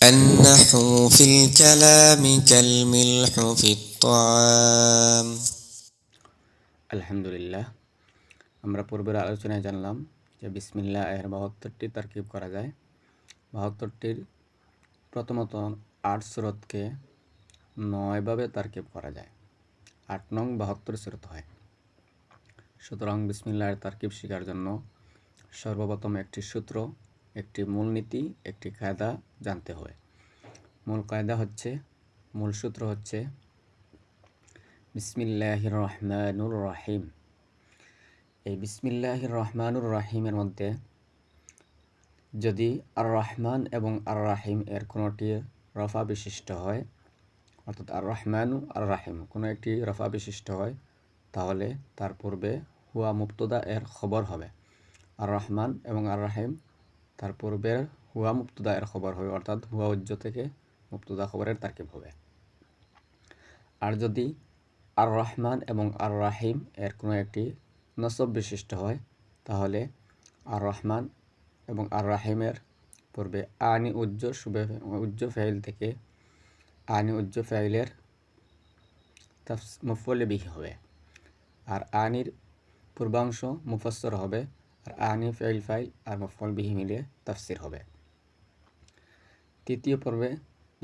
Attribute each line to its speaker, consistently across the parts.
Speaker 1: النحو في الكلام كالملح في الطعام।
Speaker 2: আলহামদুলিল্লাহ, আমরা পূর্বের আলোচনায় জানলাম যে বিসমিল্লাহ এর ৭২টি তারকিব করা যায়। ৭২টির প্রথমত ৮ সুরতকে ৯ ভাবে তারকিব করা যায়। ৮ নং ৭২ সুরত হয়। সুতরাং বিসমিল্লাহের তারকিব শেখার জন্য সর্বপ্রথম একটি সূত্র, একটি মূলনীতি, একটি কায়দা জানতে হবে। মূল সূত্র হচ্ছে বিসমিল্লাহির রহমানুর রহিম। এই বিসমিল্লাহির রহমানুর রহিমের মধ্যে যদি আর রহমান এবং আর রাহিম এর কোনোটি রফা বিশিষ্ট হয়, অর্থাৎ আর রহমানু আর রাহিম কোনো একটি রফা বিশিষ্ট হয়, তাহলে তার পূর্বে হুয়া মুবতদা এর খবর হবে। আর রহমান এবং আর রাহিম তার পূর্বের হুয়া মুবতদা এর খবর হবে, অর্থাৎ হুয়া উজ্জ থেকে মুবতদা খবরের তারকিব হবে। আর যদি আর রহমান এবং আর রাহিম এর কোনো একটি নসব বিশিষ্ট হয়, তাহলে আর রহমান এবং আর রাহিমের পূর্বে আনি উজ্জ ফাইল থেকে আনি উজ্জ ফাইলের মফউলে বিহি হবে। আর আনির পূর্বাংশ মুফাসসর হবে, আর আনি ফাইল আর মফউল বিহি মিলে তাফসির হবে। তৃতীয় পর্বে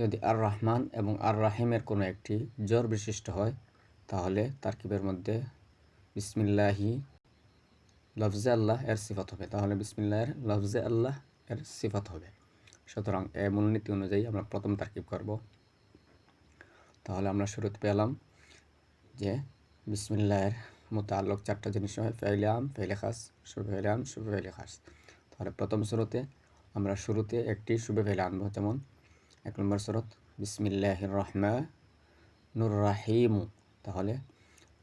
Speaker 2: যদি আর রহমান এবং আর রাহিমের কোনো একটি জর বিশিষ্ট হয়, তাহলে তারকিবের মধ্যে বিসমিল্লাহি লফজে আল্লাহ এর সিফাত হবে, তাহলে বিসমিল্লাহের লফজে আল্লাহ এর সিফাত হবে। সুতরাং এই মূলনীতি অনুযায়ী আমরা প্রথম তারকিব করব। তাহলে আমরা শুরুতে পেলাম যে বিসমিল্লাহের মুতাআল্লিক 4টা জিনিস হয়, ফাইলে আম, ফাইলে খাস, শুবে ফাইলে আম, শুবে ফাইলে খাস। তাহলে প্রথম শুরুতে আমরা একটি শুবে ফাইলে আনবো, যেমন 1 নম্বর সূরত বিসমিল্লাহির রহমানুর রহিম। তাহলে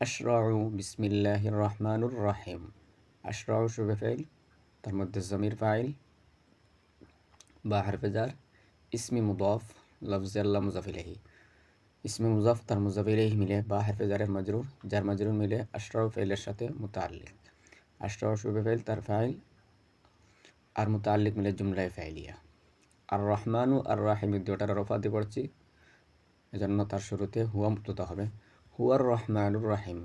Speaker 2: আশরাউ বিসমিল্লাহির রহমানুর রহিম। আশরাউ শুবে ফাইল, তার মধ্যে জমির ফাইল বা হারফে জার, ইসমি মুদাফ, লফজে আল্লাহ মুজাফ ইলাইহি। ইসমে মুজাফ তার মুজাফ ইলাইহি মিলে বা হারফে জারের মাজরুর, যার মাজরুর মিলে আশরাউ ফাইলের সাথে মুতাআল্লিক। আশরাউ শুবে ফাইল, তার ফাইল আর মুতাআল্লিক মিলে জুমলায়ে ফাইলিয়া। আর রহমানু আর রাহিম দুটার রফা দিয়ে পড়ছি, এজন্য তার শুরুতে হুয়া মুবতদা হবে। হুয়ার রহমানুর রাহিম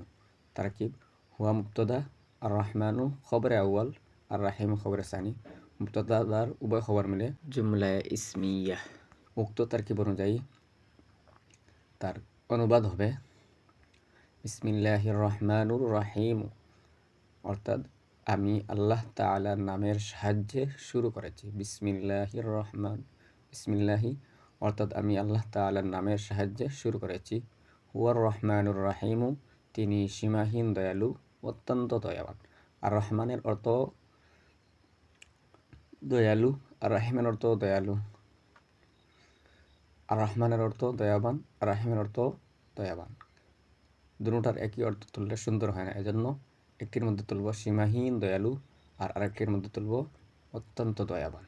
Speaker 2: তারকিব হুয়া মুবতদা, আর রহমানু খবরে আউয়াল, আর রাহিম খবরে সানি। মুবতদাদার উভয় খবর মিলে জুমলায়ে ইসমিয়া। উক্ত তারকিব অনুযায়ী তার অনুবাদ হবে বিসমিল্লাহির রহমানুর রহিম, অর্থাৎ আমি আল্লাহ তাআলার নামের সাহায্যে শুরু করেছি। বিসমিল্লাহি অর্থাৎ আমি আল্লাহ তাআলার নামের সাহায্যে শুরু করেছি। হুয়ার রহমানুর রাহিমু, তিনি সীমাহীন দয়ালু, অত্যন্ত দয়াবান। আর রহমানের অর্থ দয়ালু, আর রাহিমের অর্থ দয়ালু। আর রহমানের অর্থ দয়াবান, আর রাহিমের অর্থ দয়াবান। দুটোটার একই অর্থ তুললে সুন্দর হয় না, এজন্য একটির মধ্যে তুলব সীমাহীন দয়ালু, আর আরেকটির মধ্যে তুলব অত্যন্ত দয়াবান।